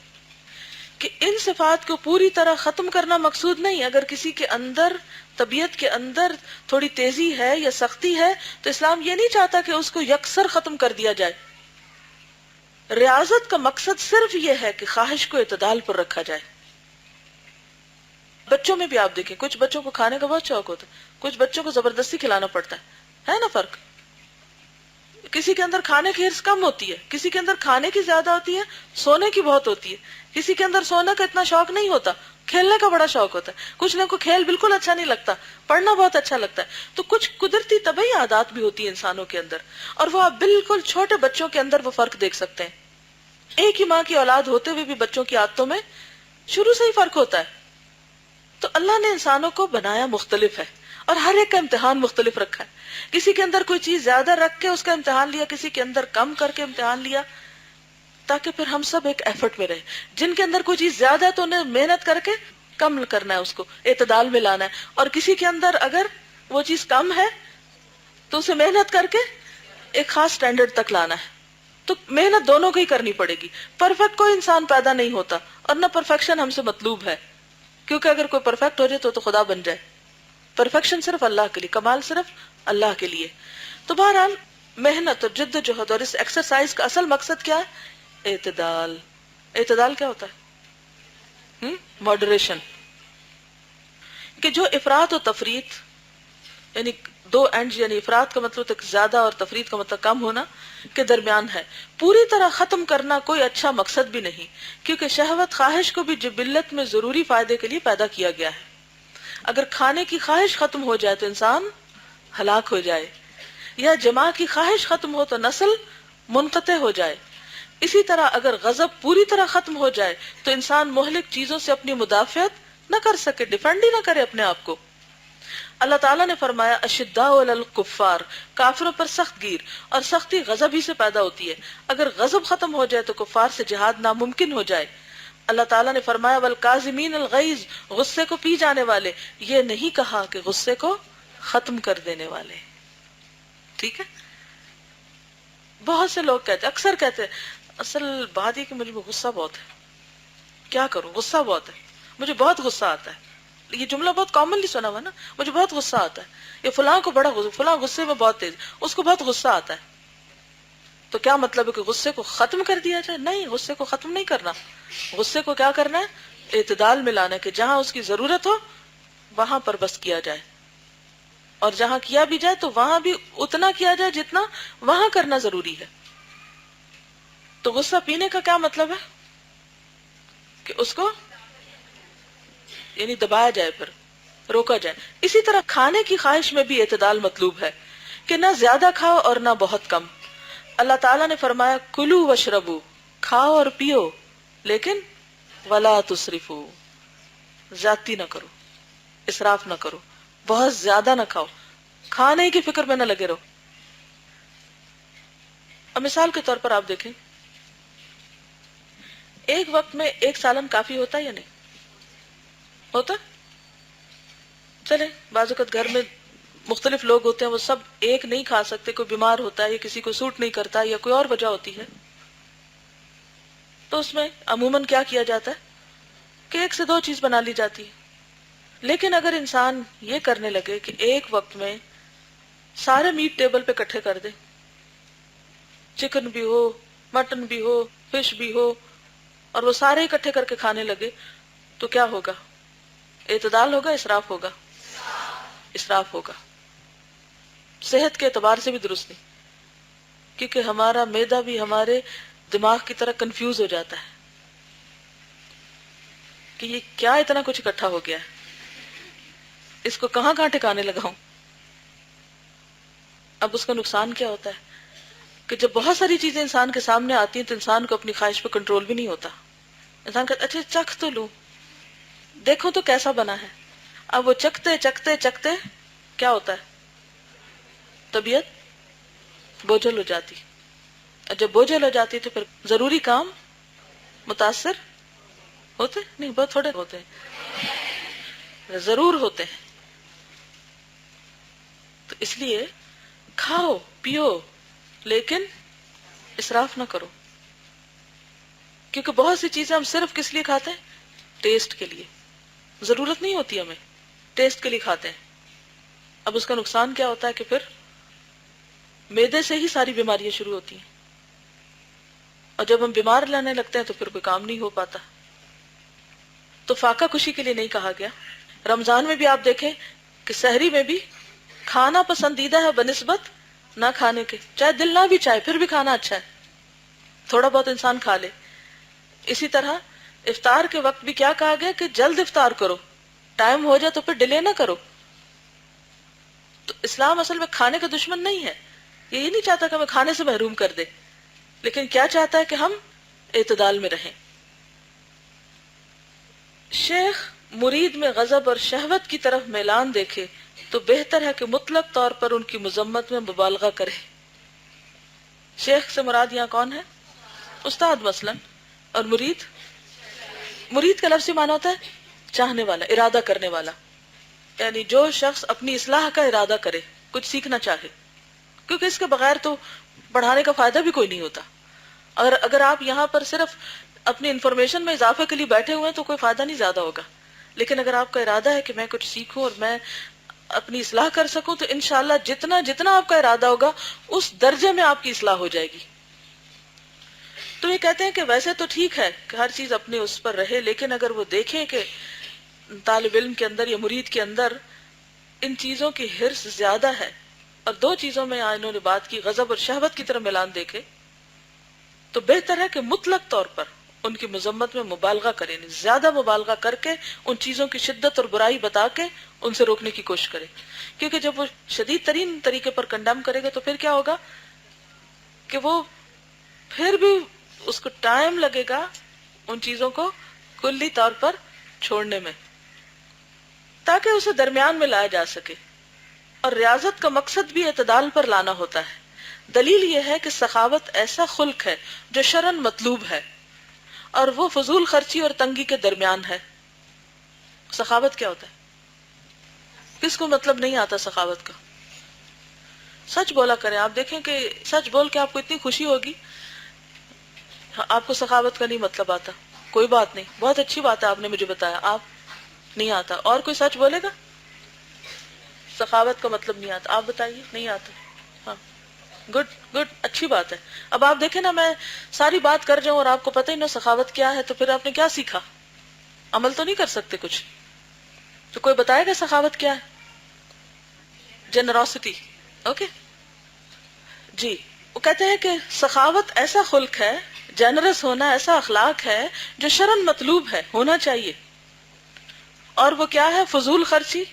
کہ ان صفات کو پوری طرح ختم کرنا مقصود نہیں۔ اگر کسی کے اندر، طبیعت کے اندر تھوڑی تیزی ہے یا سختی ہے، تو اسلام یہ نہیں چاہتا کہ اس کو یکسر ختم کر دیا جائے۔ ریاضت کا مقصد صرف یہ ہے کہ خواہش کو اعتدال پر رکھا جائے۔ بچوں میں بھی آپ دیکھیں، کچھ بچوں کو کھانے کا بہت شوق ہوتا ہے، کچھ بچوں کو زبردستی کھلانا پڑتا ہے نا فرق۔ کسی کے اندر کھانے کی حرص کم ہوتی ہے، کسی کے اندر کھانے کی زیادہ ہوتی ہے، سونے کی بہت ہوتی ہے، کسی کے اندر سونے کا اتنا شوق نہیں ہوتا، کھیلنے کا بڑا شوق ہوتا ہے، کچھ نہ کوئی کھیل بالکل اچھا نہیں لگتا، پڑھنا بہت اچھا لگتا ہے. تو کچھ قدرتی طبعی عادات بھی ہوتی ہیں انسانوں کے اندر، اور وہ آپ بالکل چھوٹے بچوں کے اندر وہ فرق دیکھ سکتے ہیں. ایک ہی ماں کی اولاد ہوتے ہوئے بھی بچوں کی عادتوں میں شروع سے ہی فرق ہوتا ہے. تو اللہ نے انسانوں کو بنایا مختلف ہے، اور ہر ایک کا امتحان مختلف رکھا ہے. کسی کے اندر کوئی چیز زیادہ رکھ کے اس کا امتحان لیا، کسی کے اندر کم کر کے امتحان لیا، تاکہ پھر ہم سب ایک ایفرٹ میں رہیں. جن کے اندر کوئی چیز زیادہ ہے تو انہیں محنت کر کے کم کرنا ہے، اس کو اعتدال میں لانا ہے. اور کسی کے اندر اگر وہ چیز کم ہے تو اسے محنت کر کے ایک خاص سٹینڈرڈ تک لانا ہے. تو محنت دونوں کو ہی کرنی پڑے گی. پرفیکٹ کوئی انسان پیدا نہیں ہوتا، اور نہ پرفیکشن ہم سے مطلوب ہے، کیونکہ اگر کوئی پرفیکٹ ہو جائے تو خدا بن جائے. پرفیکشن صرف اللہ کے لیے، کمال صرف اللہ کے لیے. تو بہرحال محنت اور جد و جہد اور اس ایکسرسائز کا اصل مقصد کیا ہے؟ اعتدال. اعتدال کیا ہوتا ہے؟ ماڈریشن. کہ جو افراط و تفریط، یعنی دو اینڈ، یعنی افراط کا مطلب زیادہ اور تفریط کا مطلب کم ہونا، کے درمیان ہے. پوری طرح ختم کرنا کوئی اچھا مقصد بھی نہیں، کیونکہ شہوت خواہش کو بھی جبلت میں ضروری فائدے کے لیے پیدا کیا گیا ہے. اگر کھانے کی خواہش ختم ہو جائے تو انسان ہلاک ہو جائے، یا جماع کی خواہش ختم ہو تو نسل منقطع ہو جائے. اسی طرح اگر غضب پوری طرح ختم ہو جائے تو انسان مہلک چیزوں سے اپنی مدافعت نہ کر سکے، ڈیفینڈ ہی نہ کرے اپنے آپ کو. اللہ تعالیٰ نے فرمایا اشداء علی الکفار، کافروں پر سخت گیر، اور سختی غضب ہی سے پیدا ہوتی ہے. اگر غضب ختم ہو جائے تو کفار سے جہاد ناممکن ہو جائے. اللہ تعالیٰ نے فرمایا والکاظمین الغیظ، غصے کو پی جانے والے. یہ نہیں کہا کہ غصے کو ختم کر دینے والے. ٹھیک ہے. بہت سے لوگ کہتے، اکثر کہتے اصل بات یہ کہ مجھے غصہ بہت ہے، کیا کروں، غصہ بہت ہے، مجھے بہت غصہ آتا ہے. یہ جملہ بہت کامنلی سنا ہوا نا، مجھے بہت غصہ آتا ہے، یہ فلاں کو بڑا غصہ، فلاں غصے میں بہت تیز، اس کو بہت غصہ آتا ہے. تو کیا مطلب ہے کہ غصے کو ختم کر دیا جائے؟ نہیں، غصے کو ختم نہیں کرنا. غصے کو کیا کرنا ہے؟ اعتدال میں لانا ہے، کہ جہاں اس کی ضرورت ہو وہاں پر بس کیا جائے، اور جہاں کیا بھی جائے تو وہاں بھی اتنا کیا جائے جتنا وہاں کرنا ضروری ہے. تو غصہ پینے کا کیا مطلب ہے؟ کہ اس کو یعنی دبایا جائے، پھر روکا جائے. اسی طرح کھانے کی خواہش میں بھی اعتدال مطلوب ہے، کہ نہ زیادہ کھاؤ اور نہ بہت کم. اللہ تعالیٰ نے فرمایا کلو واشربو، کھاؤ اور پیو، لیکن ولا تسرفو، زیادتی نہ کرو، اسراف نہ کرو، بہت زیادہ نہ کھاؤ، کھانے کی فکر میں نہ لگے رہو. اب مثال کے طور پر آپ دیکھیں، ایک وقت میں ایک سالن کافی ہوتا ہے یا نہیں ہوتا؟ چلے بعض اوقات گھر میں مختلف لوگ ہوتے ہیں، وہ سب ایک نہیں کھا سکتے، کوئی بیمار ہوتا ہے یا کسی کو سوٹ نہیں کرتا یا کوئی اور وجہ ہوتی ہے، تو اس میں عموماً کیا کیا جاتا ہے کہ ایک سے دو چیز بنا لی جاتی ہے. لیکن اگر انسان یہ کرنے لگے کہ ایک وقت میں سارے میٹ ٹیبل پہ اکٹھے کر دے، چکن بھی ہو، مٹن بھی ہو، فش بھی ہو، اور وہ سارے اکٹھے کر کے کھانے لگے، تو کیا ہوگا؟ اعتدال ہوگا، اسراف ہوگا؟ اسراف ہوگا. صحت کے اعتبار سے بھی درست نہیں، کیونکہ ہمارا معدہ بھی ہمارے دماغ کی طرح کنفیوز ہو جاتا ہے کہ یہ کیا اتنا کچھ اکٹھا ہو گیا ہے، اس کو کہاں کہاں ٹھکانے لگاؤں. اب اس کا نقصان کیا ہوتا ہے کہ جب بہت ساری چیزیں انسان کے سامنے آتی ہیں تو انسان کو اپنی خواہش پہ کنٹرول بھی نہیں ہوتا. انسان کہتا اچھا چکھ تو لوں، دیکھو تو کیسا بنا ہے. اب وہ چکھتے چکھتے چکھتے کیا ہوتا ہے؟ طبیعت بوجھل ہو جاتی، اور جب بوجھل ہو جاتی تو پھر ضروری کام متاثر ہوتے نہیں، بہت تھوڑے ہوتے ہیں، ضرور ہوتے ہیں. تو اس لیے کھاؤ پیو لیکن اسراف نہ کرو، کیونکہ بہت سی چیزیں ہم صرف کس لیے کھاتے ہیں؟ ٹیسٹ کے لیے. ضرورت نہیں ہوتی ہمیں، ٹیسٹ کے لیے کھاتے ہیں. اب اس کا نقصان کیا ہوتا ہے کہ پھر معدے سے ہی ساری بیماریاں شروع ہوتی ہیں، اور جب ہم بیمار لانے لگتے ہیں تو پھر کوئی کام نہیں ہو پاتا. تو فاقہ کشی کے لیے نہیں کہا گیا. رمضان میں بھی آپ دیکھیں کہ سحری میں بھی کھانا پسندیدہ ہے بنسبت نہ کھانے کے، چاہے دل نہ بھی چاہے پھر بھی کھانا اچھا ہے، تھوڑا بہت انسان کھا لے. اسی طرح افطار کے وقت بھی کیا کہا گیا کہ جلد افطار کرو، ٹائم ہو جائے تو پھر ڈیلے نہ کرو. تو اسلام اصل میں کھانے کا دشمن نہیں ہے، یہ نہیں چاہتا کہ ہمیں کھانے سے محروم کر دے، لیکن کیا چاہتا ہے کہ ہم اعتدال میں رہیں. شیخ مرید میں غضب اور شہوت کی طرف میلان دیکھے تو بہتر ہے کہ مطلق طور پر ان کی مذمت میں مبالغہ کرے. شیخ سے مراد یہاں کون ہے؟ استاد مثلا. اور مرید، مرید کا لفظی معنی ہوتا ہے چاہنے والا، ارادہ کرنے والا، یعنی جو شخص اپنی اصلاح کا ارادہ کرے، کچھ سیکھنا چاہے، کیونکہ اس کے بغیر تو پڑھانے کا فائدہ بھی کوئی نہیں ہوتا. اگر آپ یہاں پر صرف اپنی انفارمیشن میں اضافے کے لیے بیٹھے ہوئے ہیں تو کوئی فائدہ نہیں زیادہ ہوگا، لیکن اگر آپ کا ارادہ ہے کہ میں کچھ سیکھوں اور میں اپنی اصلاح کر سکوں تو انشاءاللہ جتنا آپ کا ارادہ ہوگا اس درجے میں آپ کی اصلاح ہو جائے گی. تو یہ کہتے ہیں کہ ویسے تو ٹھیک ہے کہ ہر چیز اپنے اس پر رہے، لیکن اگر وہ دیکھیں کہ طالب علم کے اندر یا مرید کے اندر ان چیزوں کی حرص زیادہ ہے، اور دو چیزوں میں انہوں نے بات کی، غضب اور شہوت کی طرف میلان دیکھے، تو بہتر ہے کہ مطلق طور پر ان کی مذمت میں مبالغہ کریں، زیادہ مبالغہ کر کے ان چیزوں کی شدت اور برائی بتا کے ان سے روکنے کی کوشش کرے. کیونکہ جب وہ شدید ترین طریقے پر کنڈم کرے گا تو پھر کیا ہوگا کہ وہ پھر بھی اس کو ٹائم لگے گا ان چیزوں کو کلی طور پر چھوڑنے میں، تاکہ اسے درمیان میں لایا جا سکے. اور ریاضت کا مقصد بھی اعتدال پر لانا ہوتا ہے. دلیل یہ ہے کہ سخاوت ایسا خلق ہے جو شرعاً مطلوب ہے، اور وہ فضول خرچی اور تنگی کے درمیان ہے. سخاوت کیا ہوتا ہے؟ کس کو مطلب نہیں آتا سخاوت کا؟ سچ بولا کریں. آپ دیکھیں کہ سچ بول کے آپ کو اتنی خوشی ہوگی. آپ کو سخاوت کا نہیں مطلب آتا، کوئی بات نہیں، بہت اچھی بات ہے، آپ نے مجھے بتایا. آپ نہیں آتا، اور کوئی سچ بولے گا سخاوت کا مطلب نہیں آتا؟ آپ بتائیے. نہیں آتا. ہاں، گڈ، اچھی بات ہے. اب آپ دیکھیں نا، میں ساری بات کر جاؤں اور آپ کو پتہ ہی نہ سخاوت کیا ہے، تو پھر آپ نے کیا سیکھا؟ عمل تو نہیں کر سکتے کچھ. تو کوئی بتائے گا سخاوت کیا ہے؟ جنرosity. اوکے جی. وہ کہتے ہیں کہ سخاوت ایسا خلق ہے، جنرس ہونا ایسا اخلاق ہے جو شرعاً مطلوب ہے، ہونا چاہیے. اور وہ کیا ہے؟ فضول خرچی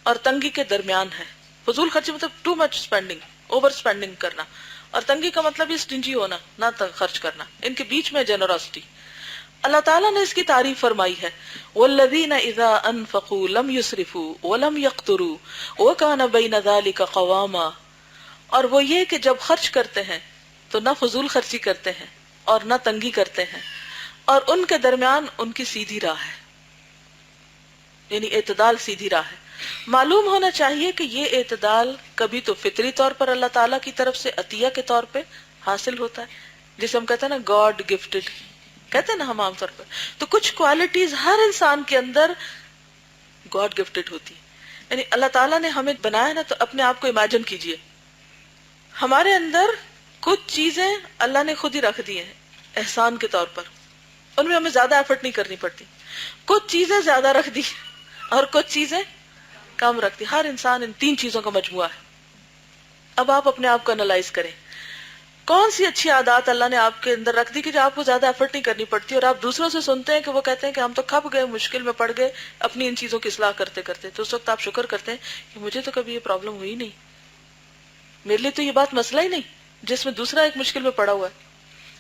اور تنگی کے درمیان ہے. فضول خرچی مطلب too much spending, over spending کرنا، اور تنگی کا مطلب ہی سٹنجی ہونا، نہ خرچ کرنا. ان کے بیچ میں جنرosity. اللہ تعالیٰ نے اس کی تعریف فرمائی ہے، وَالَّذِينَ إِذَا أَنفَقُوا لَمْ يُسْرِفُوا وَلَمْ يَقْتُرُوا وَكَانَ بَيْنَ ذَلِكَ قَوَامًا. اور وہ یہ کہ جب خرچ کرتے ہیں تو نہ فضول خرچی کرتے ہیں اور نہ تنگی کرتے ہیں، اور ان کے درمیان ان کی سیدھی راہ ہے، یعنی اعتدال سیدھی راہ ہے. معلوم ہونا چاہیے کہ یہ اعتدال کبھی تو فطری طور پر اللہ تعالیٰ کی طرف سے عطیہ کے طور پہ حاصل ہوتا ہے، جسے ہم کہتے ہیں نا گاڈ گفٹڈ، کہتے ہیں نا ہم عام طور پر. تو کچھ کوالٹیز ہر انسان کے اندر گاڈ گفٹڈ ہوتی ہے. یعنی اللہ تعالیٰ نے ہمیں بنایا نا، تو اپنے آپ کو امیجن کیجئے، ہمارے اندر کچھ چیزیں اللہ نے خود ہی رکھ دی ہیں احسان کے طور پر، ان میں ہمیں زیادہ ایفرٹ نہیں کرنی پڑتی. کچھ چیزیں زیادہ رکھ دی اور کچھ چیزیں کم رکھ دی. ہر انسان ان تین چیزوں کا مجموعہ ہے. اب آپ اپنے آپ کو انالائز کریں، کون سی اچھی عادات اللہ نے آپ کے اندر رکھ دی کہ جو آپ کو زیادہ ایفرٹ نہیں کرنی پڑتی، اور آپ دوسروں سے سنتے ہیں کہ وہ کہتے ہیں کہ ہم تو کھپ گئے، مشکل میں پڑ گئے اپنی ان چیزوں کی اصلاح کرتے کرتے. تو اس وقت آپ شکر کرتے ہیں کہ مجھے تو کبھی یہ پرابلم ہوئی نہیں، میرے لیے تو یہ بات مسئلہ ہی نہیں جس میں دوسرا ایک مشکل میں پڑا ہوا ہے.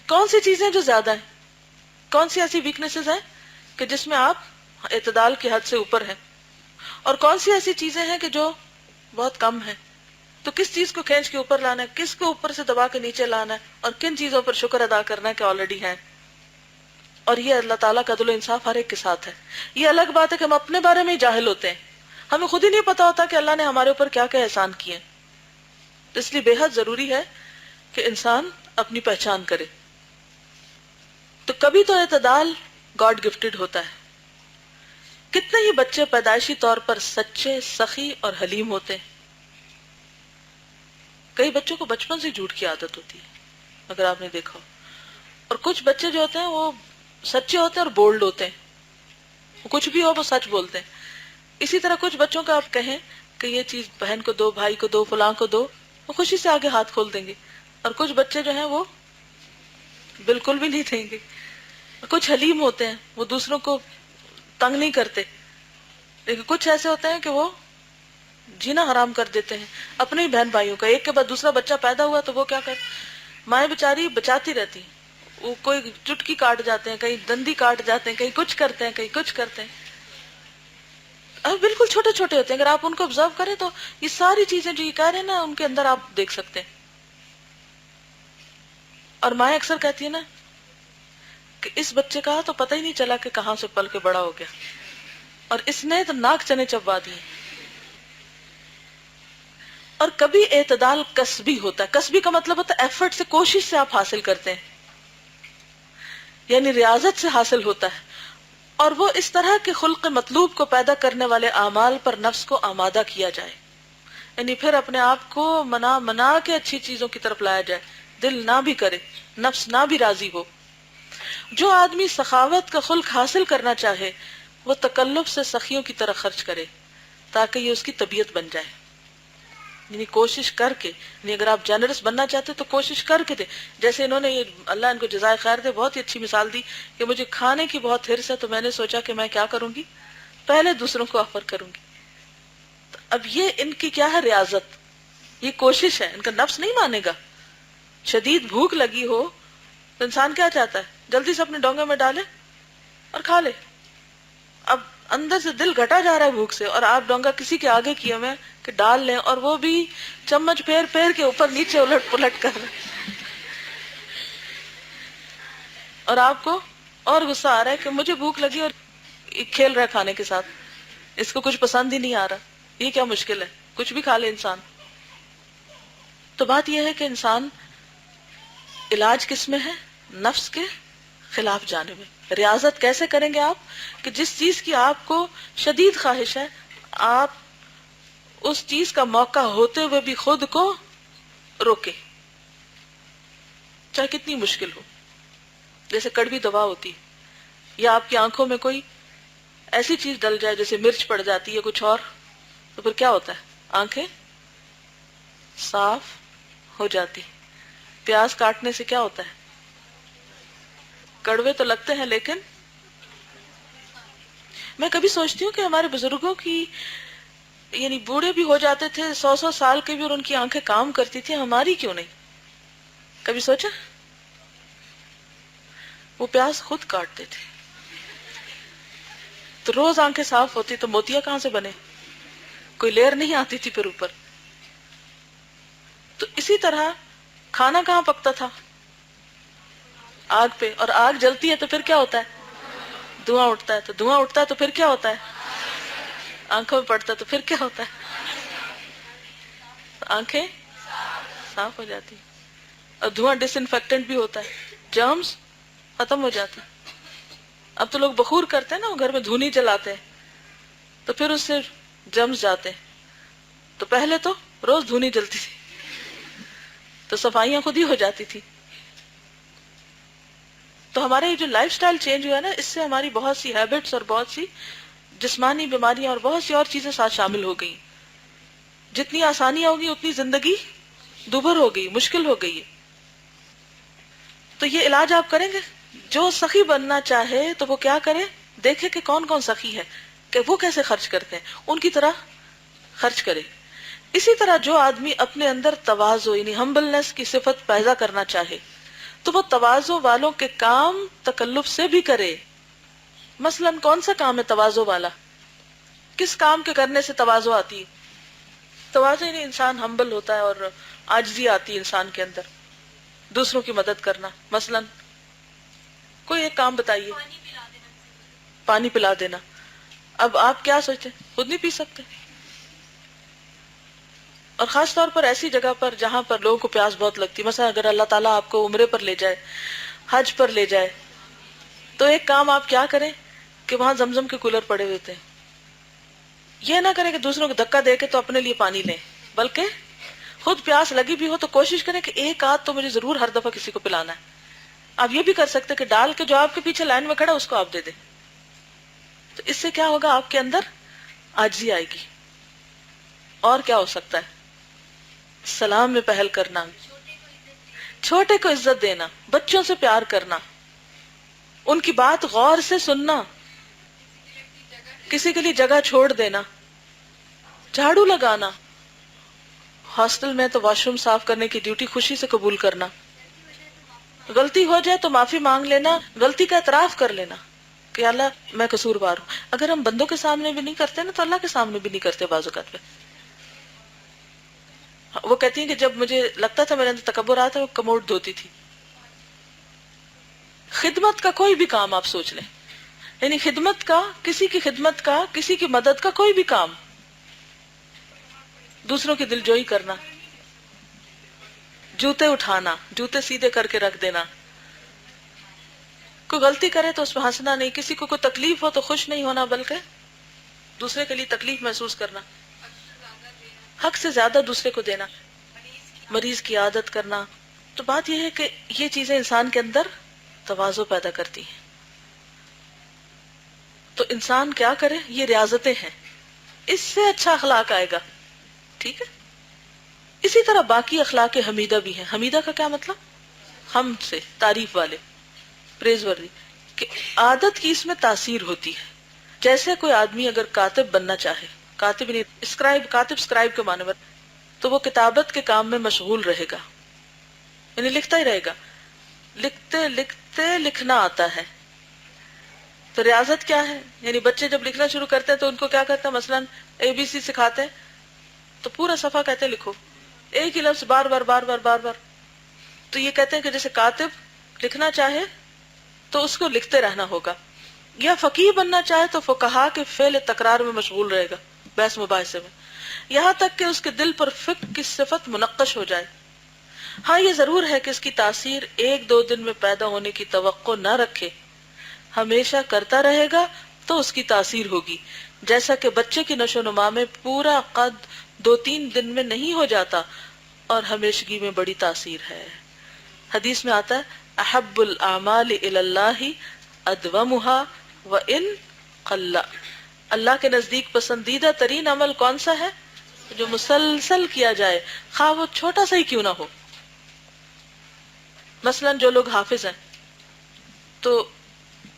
کون سی چیزیں جو زیادہ ہیں، کون سی ایسی ویکنیسز ہیں کہ جس میں آپ اعتدال کی حد سے اوپر ہیں، اور کون سی ایسی چیزیں ہیں کہ جو بہت کم ہیں. تو کس چیز کو کھینچ کے اوپر لانا ہے، کس کو اوپر سے دبا کے نیچے لانا ہے، اور کن چیزوں پر شکر ادا کرنا ہے کہ آلریڈی ہیں. اور یہ اللہ تعالیٰ کا عدل و انصاف ہر ایک کے ساتھ ہے. یہ الگ بات ہے کہ ہم اپنے بارے میں ہی جاہل ہوتے ہیں، ہمیں خود ہی نہیں پتا ہوتا کہ اللہ نے ہمارے اوپر کیا کیا احسان کیے. اس لیے بے حد ضروری ہے کہ انسان اپنی پہچان کرے. تو کبھی تو اعتدال گاڈ گفٹڈ ہوتا ہے. کتنے ہی بچے پیدائشی طور پر سچے، سخی اور حلیم ہوتے ہیں. کئی بچوں کو بچپن سے جھوٹ کی عادت ہوتی ہے، اگر آپ نے دیکھا ہو. اور کچھ بچے جو ہوتے ہیں وہ سچے ہوتے ہیں اور بولڈ ہوتے ہیں، کچھ بھی ہو وہ سچ بولتے ہیں. اسی طرح کچھ بچوں کا آپ کہیں کہ یہ چیز بہن کو دو، بھائی کو دو، فلاں کو دو، وہ خوشی سے آگے ہاتھ کھول دیں گے. اور کچھ بچے جو ہیں وہ بالکل بھی نہیں دیں گے. کچھ حلیم ہوتے ہیں، وہ دوسروں کو تنگ نہیں کرتے، لیکن کچھ ایسے ہوتے ہیں کہ وہ جینا حرام کر دیتے ہیں اپنے ہی بہن بھائیوں کا. ایک کے بعد دوسرا بچہ پیدا ہوا تو وہ کیا کر، مائیں بیچاری بچاتی رہتی ہیں، وہ کوئی چٹکی کاٹ جاتے ہیں، کہیں دندی کاٹ جاتے ہیں، کہیں کچھ کرتے ہیں، کہیں کچھ کرتے ہیں. اب بالکل چھوٹے چھوٹے ہوتے ہیں، اگر آپ ان کو آبزرو کریں تو یہ ساری چیزیں جو یہ کہہ رہے ہیں نا ان کے اندر آپ دیکھ سکتے ہیں. اور مائیں اکثر کہتی ہیں نا کہ اس بچے کا تو پتہ ہی نہیں چلا کہ کہاں سے پل کے بڑا ہو گیا، اور اس نے تو ناک چنے چبا دیے. اور کبھی اعتدال کسبی ہوتا ہے، کسبی کا مطلب ہوتا ہے ایفرٹ سے، کوشش سے آپ حاصل کرتے ہیں، یعنی ریاضت سے حاصل ہوتا ہے. اور وہ اس طرح کے خلق مطلوب کو پیدا کرنے والے اعمال پر نفس کو آمادہ کیا جائے، یعنی پھر اپنے آپ کو منا کے اچھی چیزوں کی طرف لایا جائے، دل نہ بھی کرے، نفس نہ بھی راضی ہو. جو آدمی سخاوت کا خلق حاصل کرنا چاہے وہ تکلف سے سخیوں کی طرح خرچ کرے تاکہ یہ اس کی طبیعت بن جائے، یعنی کوشش کر کے، یعنی اگر آپ جنرس بننا چاہتے تو کوشش کر کے دے. جیسے انہوں نے، اللہ ان کو جزائے خیر دے، بہت ہی اچھی مثال دی کہ مجھے کھانے کی بہت حرص ہے تو میں نے سوچا کہ میں کیا کروں گی، پہلے دوسروں کو آفر کروں گی. تو اب یہ ان کی کیا ہے، ریاضت، یہ کوشش ہے، ان کا نفس نہیں مانے گا. شدید بھوک لگی ہو تو انسان کیا چاہتا ہے، جلدی سے اپنے ڈونگے میں ڈالے اور کھا لے. اب اندر سے دل گھٹا جا رہا ہے بھوک سے، اور آپ ڈونگا کسی کے آگے کیے ہوئے کہ ڈال لیں، اور وہ بھی چمچ پھیر پھیر کے اوپر نیچے الٹ پلٹ کر رہے، اور آپ کو اور غصہ آ رہا ہے کہ مجھے بھوک لگی اور یہ کھیل رہا ہے کھانے کے ساتھ، اس کو کچھ پسند ہی نہیں آ رہا. یہ کیا مشکل ہے، کچھ بھی کھا لے انسان. تو بات یہ ہے کہ انسان علاج کس میں ہے، نفس کے خلاف جانے میں. ریاضت کیسے کریں گے آپ، کہ جس چیز کی آپ کو شدید خواہش ہے آپ اس چیز کا موقع ہوتے ہوئے بھی خود کو روکے، چاہے کتنی مشکل ہو. جیسے کڑوی دوا ہوتی ہے، یا آپ کی آنکھوں میں کوئی ایسی چیز ڈل جائے جیسے مرچ پڑ جاتی ہے کچھ اور، تو پھر کیا ہوتا ہے، آنکھیں صاف ہو جاتی. پیاز کاٹنے سے کیا ہوتا ہے، کڑوے تو لگتے ہیں لیکن میں کبھی سوچتی ہوں کہ ہمارے بزرگوں کی، یعنی بوڑھے بھی ہو جاتے تھے 100 سال کے بھی اور ان کی آنکھیں کام کرتی تھی، ہماری کیوں نہیں؟ کبھی سوچا؟ وہ پیاز خود کاٹتے تھے تو روز آنکھیں صاف ہوتی تو موتیا کہاں سے بنے، کوئی لیر نہیں آتی تھی پھر اوپر. تو اسی طرح کھانا کہاں پکتا تھا، آگ پہ، اور آگ جلتی ہے تو پھر کیا ہوتا ہے، دھواں اٹھتا ہے، تو دھواں اٹھتا ہے تو پھر کیا ہوتا ہے، آنکھوں میں پڑتا ہے تو پھر کیا ہوتا ہے، آنکھیں صاف ہو جاتی. اور دھواں ڈس انفیکٹنٹ بھی ہوتا ہے، جرمز ختم ہو جاتے ہیں. اب تو لوگ بخور کرتے ہیں نا، وہ گھر میں دھونی جلاتے ہیں تو پھر اس سے جرمز جاتے ہیں. تو پہلے تو روز دھونی جلتی تھی تو صفائیاں خود ہی ہو جاتی تھی. تو ہمارے یہ جو لائف سٹائل چینج ہوا ہے نا، اس سے ہماری بہت سی ہیبٹس اور بہت سی جسمانی بیماریاں اور بہت سی اور چیزیں ساتھ شامل ہو گئی. جتنی آسانیاں ہوگی اتنی زندگی دوبھر ہو گئی، مشکل ہو گئی ہے. تو یہ علاج آپ کریں گے. جو سخی بننا چاہے تو وہ کیا کرے، دیکھے کہ کون کون سخی ہے، کہ وہ کیسے خرچ کرتے ہیں، ان کی طرح خرچ کرے. اسی طرح جو آدمی اپنے اندر تواضع یعنی ہمبلنس کی صفت پیدا کرنا چاہے تو وہ تواضع والوں کے کام تکلف سے بھی کرے. مثلا کون سا کام ہے تواضع والا، کس کام کے کرنے سے تواضع آتی ہے؟ تواضع یعنی انسان ہمبل ہوتا ہے اور عاجزی آتی ہے انسان کے اندر. دوسروں کی مدد کرنا، مثلا کوئی ایک کام بتائیے. پانی پلا دینا. اب آپ کیا سوچتے ہیں، خود نہیں پی سکتے، اور خاص طور پر ایسی جگہ پر جہاں پر لوگوں کو پیاس بہت لگتی ہے. مثلا اگر اللہ تعالیٰ آپ کو عمرے پر لے جائے، حج پر لے جائے، تو ایک کام آپ کیا کریں کہ وہاں زمزم کے کولر پڑے ہوتے ہیں. یہ نہ کریں کہ دوسروں کو دھکا دے کے تو اپنے لیے پانی لیں، بلکہ خود پیاس لگی بھی ہو تو کوشش کریں کہ ایک آدھ تو مجھے ضرور ہر دفعہ کسی کو پلانا ہے. آپ یہ بھی کر سکتے کہ ڈال کے جو آپ کے پیچھے لائن میں کھڑا اس کو آپ دے دیں. تو اس سے کیا ہوگا، آپ کے اندر عاجزی آئے گی. اور کیا ہو سکتا ہے، سلام میں پہل کرنا، چھوٹے کو عزت دینا، بچوں سے پیار کرنا. ان کی بات غور سے سننا، کسی کے لیے جگہ چھوڑ دینا، جھاڑو لگانا، ہاسٹل میں تو واش روم صاف کرنے کی ڈیوٹی خوشی سے قبول کرنا، غلطی ہو جائے تو معافی مانگ لینا، غلطی کا اعتراف کر لینا کہ اللہ میں قصوروار ہوں۔ اگر ہم بندوں کے سامنے بھی نہیں کرتے نا تو اللہ کے سامنے بھی نہیں کرتے بعض اوقات پہ۔ وہ کہتی ہیں کہ جب مجھے لگتا تھا میرے اندر تکبر آتا وہ کموڈ دھوتی تھی۔ خدمت کا کوئی بھی کام آپ سوچ لیں، یعنی خدمت کا، کسی کی خدمت کا، کسی کی مدد کا کوئی بھی کام، دوسروں کی دلجوئی کرنا، جوتے اٹھانا، جوتے سیدھے کر کے رکھ دینا، کوئی غلطی کرے تو اس پہ ہنسنا نہیں، کسی کو کوئی تکلیف ہو تو خوش نہیں ہونا بلکہ دوسرے کے لیے تکلیف محسوس کرنا، حق سے زیادہ دوسرے کو دینا، مریض کی عادت کرنا۔ تو بات یہ ہے کہ یہ چیزیں انسان کے اندر تواضع پیدا کرتی ہیں۔ تو انسان کیا کرے، یہ ریاضتیں ہیں، اس سے اچھا اخلاق آئے گا، ٹھیک ہے۔ اسی طرح باقی اخلاق حمیدہ بھی ہیں۔ حمیدہ کا کیا مطلب؟ حمد سے، تعریف والے، پریز وردی، کہ عادت کی اس میں تاثیر ہوتی ہے۔ جیسے کوئی آدمی اگر کاتب بننا چاہے، کاتب نہیں، اسکرائب، کاتب اسکرائب کے معنی میں، تو وہ کتابت کے کام میں مشغول رہے گا، یعنی لکھتا ہی رہے گا، لکھتے لکھتے لکھنا آتا ہے۔ تو ریاضت کیا ہے؟ یعنی بچے جب لکھنا شروع کرتے ہیں تو ان کو کیا کرتے ہیں، مثلاً ABC سکھاتے ہیں تو پورا صفحہ کہتے ہیں لکھو، ایک ہی لفظ بار بار بار بار بار بار۔ تو یہ کہتے ہیں کہ جیسے کاتب لکھنا چاہے تو اس کو لکھتے رہنا ہوگا، یا فقیہ بننا چاہے تو فقہا کے فعل تکرار میں مشغول رہے گا، بحث مباحثے میں، یہاں تک کہ اس کے دل پر فقہ کی صفت منقش ہو جائے۔ ہاں یہ ضرور ہے کہ اس کی تاثیر ایک دو دن میں پیدا ہونے کی توقع نہ رکھے، ہمیشہ کرتا رہے گا تو اس کی تاثیر ہوگی، جیسا کہ بچے کی نشو و نما میں پورا قد 2-3 دن میں نہیں ہو جاتا اور ہمیشگی میں بڑی تاثیر ہے۔ حدیث میں آتا ہے احب الاعمال الی اللہ ادومها وان قل، اللہ کے نزدیک پسندیدہ ترین عمل کون سا ہے؟ جو مسلسل کیا جائے، خواہ وہ چھوٹا سا ہی کیوں نہ ہو۔ مثلا جو لوگ حافظ ہیں تو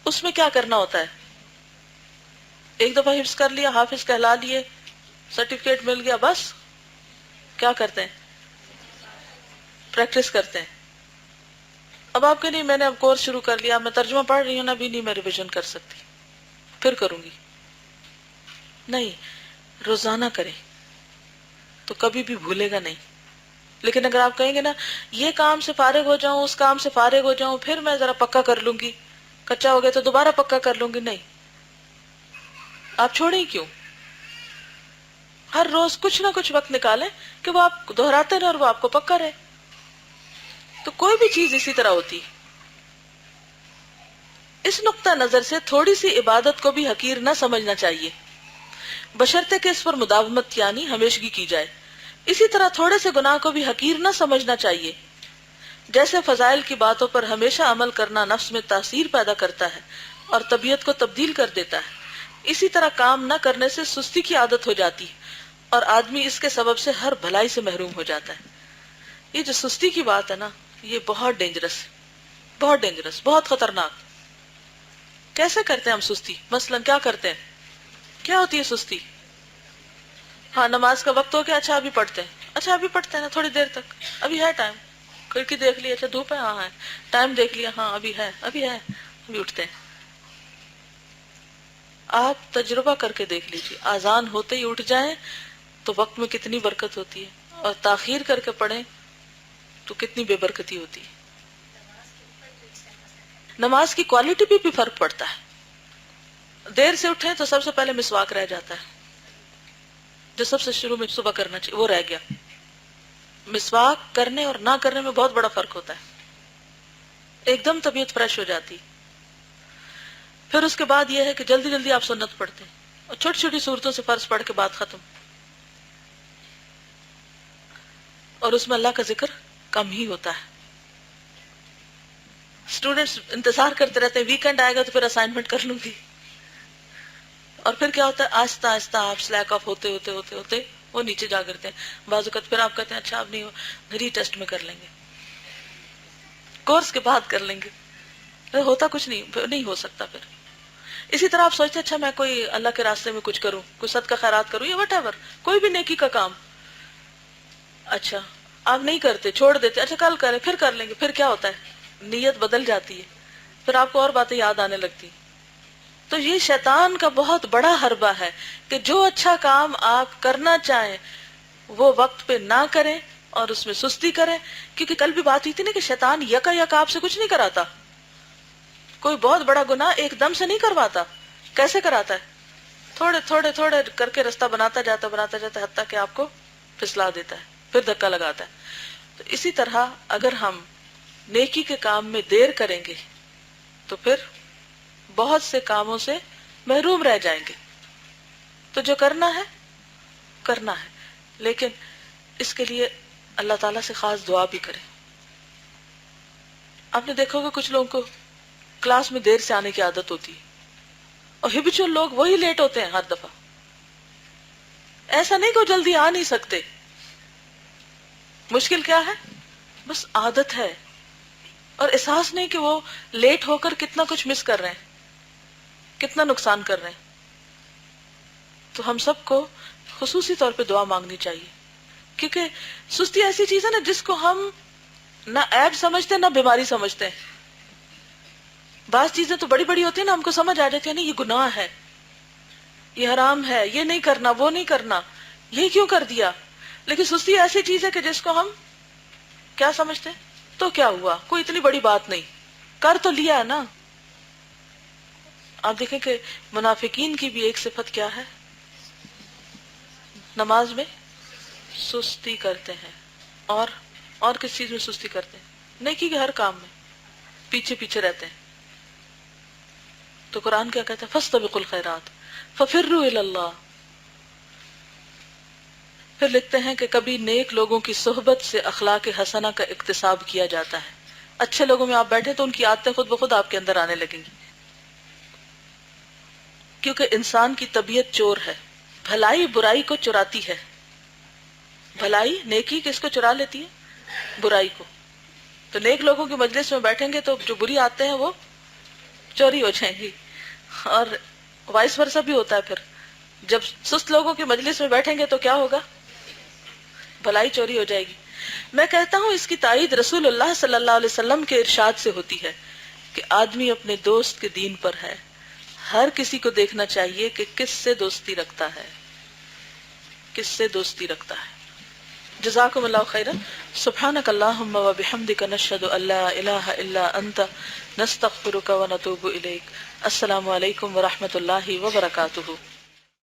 اس میں کیا کرنا ہوتا ہے؟ ایک دفعہ حفظ کر لیا، حافظ کہلا لیے، سرٹیفکیٹ مل گیا، بس کیا کرتے ہیں؟ پریکٹس کرتے ہیں۔ اب آپ کہ نہیں میں نے اب کورس شروع کر لیا، میں ترجمہ پڑھ رہی ہوں نا، ابھی نہیں میں ریویژن کر سکتی، پھر کروں گی، نہیں، روزانہ کریں تو کبھی بھی بھولے گا نہیں۔ لیکن اگر آپ کہیں گے نا یہ کام سے فارغ ہو جاؤں، اس کام سے فارغ ہو جاؤں، پھر میں ذرا پکا کر لوں گی، کچا ہو گیا تو دوبارہ پکا کر لوں گی، نہیں، آپ چھوڑیں کیوں؟ ہر روز کچھ نہ کچھ وقت نکالیں کہ وہ آپ دہراتے رہیں اور وہ آپ کو پکا رہے۔ تو کوئی بھی چیز اسی طرح ہوتی۔ اس نقطہ نظر سے تھوڑی سی عبادت کو بھی حقیر نہ سمجھنا چاہیے، بشرطے کہ اس پر مداومت یعنی ہمیشگی کی جائے۔ اسی طرح تھوڑے سے گناہ کو بھی حقیر نہ سمجھنا چاہیے، جیسے فضائل کی باتوں پر ہمیشہ عمل کرنا نفس میں تاثیر پیدا کرتا ہے اور طبیعت کو تبدیل کر دیتا ہے، اسی طرح کام نہ کرنے سے سستی کی عادت ہو جاتی ہے اور آدمی اس کے سبب سے ہر بھلائی سے محروم ہو جاتا ہے۔ یہ جو سستی کی بات ہے نا، یہ بہت ڈینجرس، بہت ڈینجرس، بہت خطرناک۔ کیسے کرتے ہیں ہم سستی؟ مثلا کیا کرتے ہیں؟ کیا ہوتی ہے سستی؟ ہاں نماز کا وقت ہو گیا، اچھا ابھی پڑھتے ہیں، اچھا ابھی پڑھتے ہیں نا تھوڑی دیر تک، ابھی ہے ٹائم، کھڑکی دیکھ لی، اچھا دھوپ ہے، ہاں ہے، ٹائم دیکھ لیا، ہاں ابھی ہے، ابھی ہے، ابھی اٹھتے ہیں۔ آپ تجربہ کر کے دیکھ لیجیے، اذان ہوتے ہی اٹھ جائیں تو وقت میں کتنی برکت ہوتی ہے، اور تاخیر کر کے پڑھیں تو کتنی بے برکتی ہوتی ہے۔ نماز کی کوالٹی بھی فرق پڑتا ہے۔ دیر سے اٹھیں تو سب سے پہلے مسواک رہ جاتا ہے، جو سب سے شروع میں صبح کرنا چاہیے وہ رہ گیا۔ مسواک کرنے اور نہ کرنے میں بہت بڑا فرق ہوتا ہے، ایک دم طبیعت فریش ہو جاتی۔ پھر اس کے بعد یہ ہے کہ جلدی جلدی آپ سنت پڑھتے ہیں اور چھوٹی چھوٹی صورتوں سے فرض پڑھ کے بات ختم، اور اس میں اللہ کا ذکر کم ہی ہوتا ہے۔ اسٹوڈینٹس انتظار کرتے رہتے ہیں ویکینڈ آئے گا تو پھر اسائنمنٹ کر لوں گی، اور پھر کیا ہوتا ہے آہستہ آہستہ آپ سلیک آف ہوتے ہوتے ہوتے ہوتے وہ نیچے جا کرتے ہیں۔ بعض اوقات پھر آپ کہتے ہیں اچھا اب نہیں ہو، ری ٹیسٹ میں کر لیں گے، کورس کے بعد کر لیں گے۔ ہوتا کچھ نہیں ہو سکتا پھر. اسی طرح آپ سوچتے اچھا میں کوئی اللہ کے راستے میں کچھ کروں, کوئی صدقہ خیرات کروں یا وٹ ایور, کوئی بھی نیکی کا کام, اچھا آپ نہیں کرتے, چھوڑ دیتے, اچھا کل کریں, پھر کر لیں گے, پھر کیا ہوتا ہے, نیت بدل جاتی ہے, پھر آپ کو اور باتیں یاد آنے لگتی. تو یہ شیطان کا بہت بڑا حربہ ہے کہ جو اچھا کام آپ کرنا چاہیں وہ وقت پہ نہ کریں اور اس میں سستی کریں. کیونکہ کل بھی بات ہوئی تھی نا کہ شیطان یکا آپ سے کچھ نہیں کراتا, کوئی بہت بڑا گناہ ایک دم سے نہیں کرواتا. کیسے کراتا ہے؟ تھوڑے تھوڑے تھوڑے کر کے رستہ بناتا جاتا حتیٰ کہ آپ کو پھسلا دیتا ہے, پھر دھکا لگاتا ہے. تو اسی طرح اگر ہم نیکی کے کام میں دیر کریں گے تو پھر بہت سے کاموں سے محروم رہ جائیں گے. تو جو کرنا ہے کرنا ہے, لیکن اس کے لیے اللہ تعالیٰ سے خاص دعا بھی کریں. آپ نے دیکھا ہوگا کچھ لوگوں کو کلاس میں دیر سے آنے کی عادت ہوتی ہے, اور ہیبچول لوگ وہی لیٹ ہوتے ہیں ہر دفعہ. ایسا نہیں کہ وہ جلدی آ نہیں سکتے, مشکل کیا ہے, بس عادت ہے, اور احساس نہیں کہ وہ لیٹ ہو کر کتنا کچھ مس کر رہے ہیں, کتنا نقصان کر رہے ہیں. تو ہم سب کو خصوصی طور پہ دعا مانگنی چاہیے, کیونکہ سستی ایسی چیز ہے نا جس کو ہم نہ عیب سمجھتے نہ بیماری سمجھتے ہیں. بعض چیزیں تو بڑی بڑی ہوتی ہیں نا, ہم کو سمجھ آ جاتی ہے نا یہ گناہ ہے, یہ حرام ہے, یہ نہیں کرنا, وہ نہیں کرنا, یہ کیوں کر دیا. لیکن سستی ایسی چیز ہے کہ جس کو ہم کیا سمجھتے ہیں, تو کیا ہوا, کوئی اتنی بڑی بات نہیں, کر تو لیا ہے نا. آپ دیکھیں کہ منافقین کی بھی ایک صفت کیا ہے, نماز میں سستی کرتے ہیں, اور کس چیز میں سستی کرتے ہیں, نیکی کے ہر کام میں پیچھے پیچھے رہتے ہیں. تو قرآن کیا کہتا ہے, فاستبقوا الخیرات ففروا الی اللہ. پھر لکھتے ہیں کہ کبھی نیک لوگوں کی صحبت سے اخلاق حسنہ کا اکتساب کیا جاتا ہے. اچھے لوگوں میں آپ بیٹھے تو ان کی عادتیں خود بخود آپ کے اندر آنے لگیں گی, کیونکہ انسان کی طبیعت چور ہے, بھلائی برائی کو چراتی ہے. بھلائی نیکی کس کو چرا لیتی ہے, برائی کو. تو نیک لوگوں کی مجلس میں بیٹھیں گے تو جو بری عادتیں ہیں وہ چوری ہو جائیں گی, اور وائس ورثہ بھی ہوتا ہے. پھر جب سست لوگوں کی مجلس میں بیٹھیں گے تو کیا ہوگا, بھلائی چوری ہو جائے گی. میں کہتا ہوں اس کی تائید رسول اللہ صلی اللہ علیہ وسلم کے ارشاد سے ہوتی ہے کہ آدمی اپنے دوست کے دین پر ہے. ہر کسی کو دیکھنا چاہیے کہ کس سے دوستی رکھتا ہے, کس سے دوستی رکھتا ہے. جزاکم اللہ خیرا. سبحانک اللہم و بحمدک نشہد ان لا الہ الا انت نستغفرک و نتوب الیک. السلام علیکم و رحمۃ اللہ وبرکاتہ.